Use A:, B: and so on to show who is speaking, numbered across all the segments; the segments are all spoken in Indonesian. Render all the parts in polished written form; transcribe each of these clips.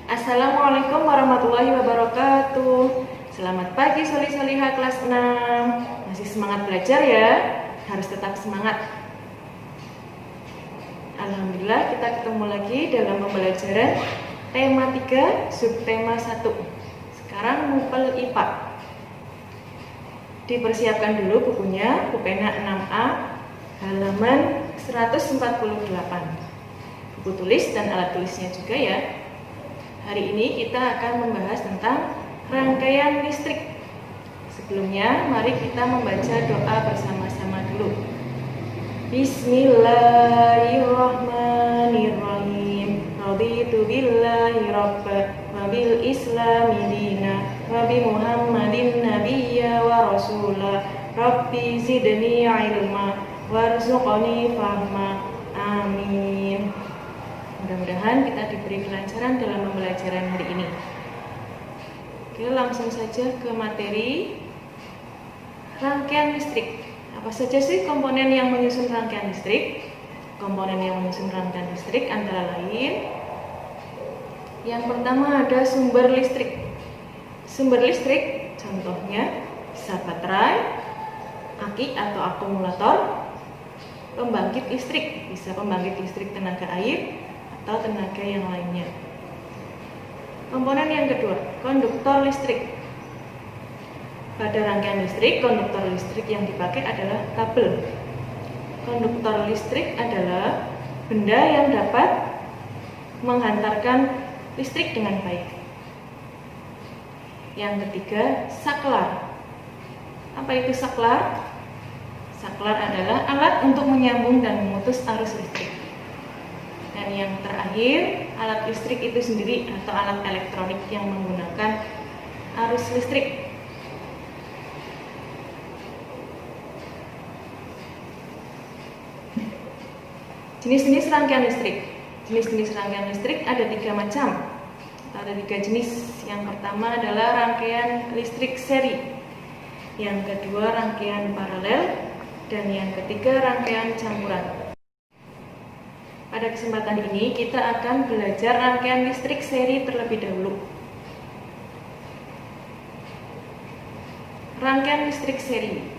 A: Assalamualaikum warahmatullahi wabarakatuh. Selamat pagi soli-soliha kelas 6. Masih semangat belajar ya? Harus tetap semangat. Alhamdulillah kita ketemu lagi dalam pembelajaran tema 3, subtema 1. Sekarang mupel IPA. Dipersiapkan dulu bukunya, pupena 6A, halaman 148. Buku tulis dan alat tulisnya juga ya. Hari ini kita akan membahas tentang rangkaian listrik. Sebelumnya, mari kita membaca doa bersama-sama dulu. Bismillahirrahmanirrahim. Raditu billahi rabba wa bil islami dina wa bi Muhammadin nabiyya wa rasula. Rabbi zidni ilma warzuqni fahma. Amin. Mudah-mudahan kita diberi kelancaran dalam pembelajaran hari ini. Oke, langsung saja ke materi rangkaian listrik. Apa saja sih komponen yang menyusun rangkaian listrik? Komponen yang menyusun rangkaian listrik antara lain, yang pertama ada sumber listrik. Sumber listrik contohnya bisa baterai, aki atau akumulator, pembangkit listrik, bisa pembangkit listrik tenaga air atau tenaga yang lainnya. Komponen yang kedua, konduktor listrik. Pada rangkaian listrik, konduktor listrik yang dipakai adalah kabel. Konduktor listrik adalah benda yang dapat menghantarkan listrik dengan baik. Yang ketiga, saklar. Apa itu saklar? Saklar adalah alat untuk menyambung dan memutus arus listrik. Dan yang terakhir, alat listrik itu sendiri atau alat elektronik yang menggunakan arus listrik. Jenis-jenis rangkaian listrik. Jenis-jenis rangkaian listrik ada 3 macam. Ada 3 jenis. Yang pertama adalah rangkaian listrik seri. Yang kedua rangkaian paralel. Dan yang ketiga rangkaian campuran. Pada kesempatan ini kita akan belajar rangkaian listrik seri terlebih dahulu. Rangkaian listrik seri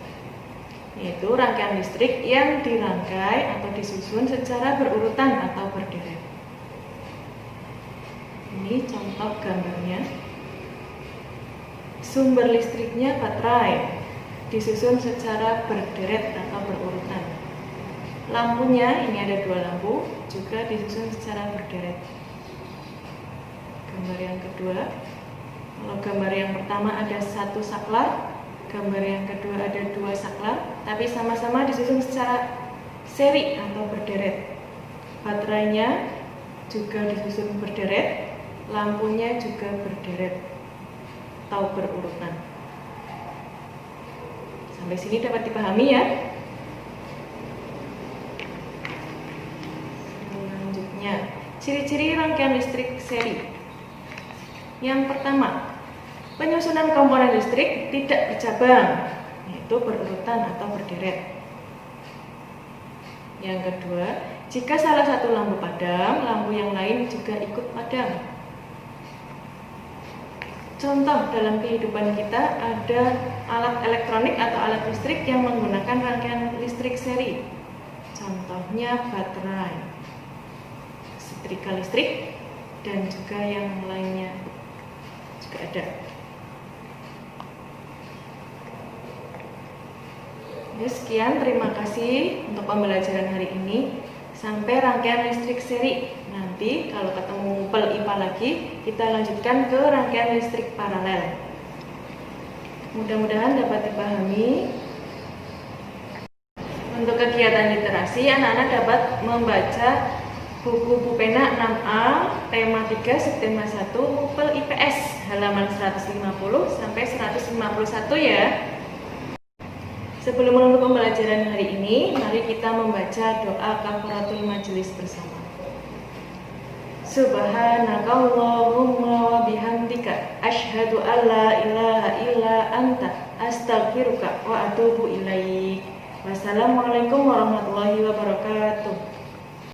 A: yaitu rangkaian listrik yang dirangkai atau disusun secara berurutan atau berderet. Ini contoh gambarnya. Sumber listriknya baterai, disusun secara berderet atau berurutan. Lampunya, ini ada 2 lampu, juga disusun secara berderet. Gambar yang kedua, kalau gambar yang pertama ada 1 saklar, gambar yang kedua ada 2 saklar, tapi sama-sama disusun secara seri atau berderet. Baterainya juga disusun berderet, lampunya juga berderet atau berurutan. Sampai sini dapat dipahami ya? Ciri-ciri rangkaian listrik seri. Yang pertama, penyusunan komponen listrik tidak bercabang, yaitu berurutan atau berderet. Yang kedua, jika salah satu lampu padam, lampu yang lain juga ikut padam. Contoh dalam kehidupan kita ada alat elektronik atau alat listrik yang menggunakan rangkaian listrik seri. Contohnya baterai, setrika listrik, dan juga yang lainnya juga ada. Ya, sekian, terima kasih untuk pembelajaran hari ini. Sampai rangkaian listrik seri. Nanti kalau ketemu mupel IPA lagi, kita lanjutkan ke rangkaian listrik paralel. Mudah-mudahan dapat dipahami. Untuk kegiatan literasi, anak-anak dapat membaca buku pupena 6A, tema 3, subtema 1, mupel IPS, halaman 150 sampai 151 ya. Sebelum menutup pembelajaran hari ini, mari kita membaca doa kafaratul majelis bersama. Subhanakallahumma wa bihamdika asyhadu an la ilaha illa anta astaghfiruka wa atubu ilaik. Wassalamualaikum warahmatullahi wabarakatuh.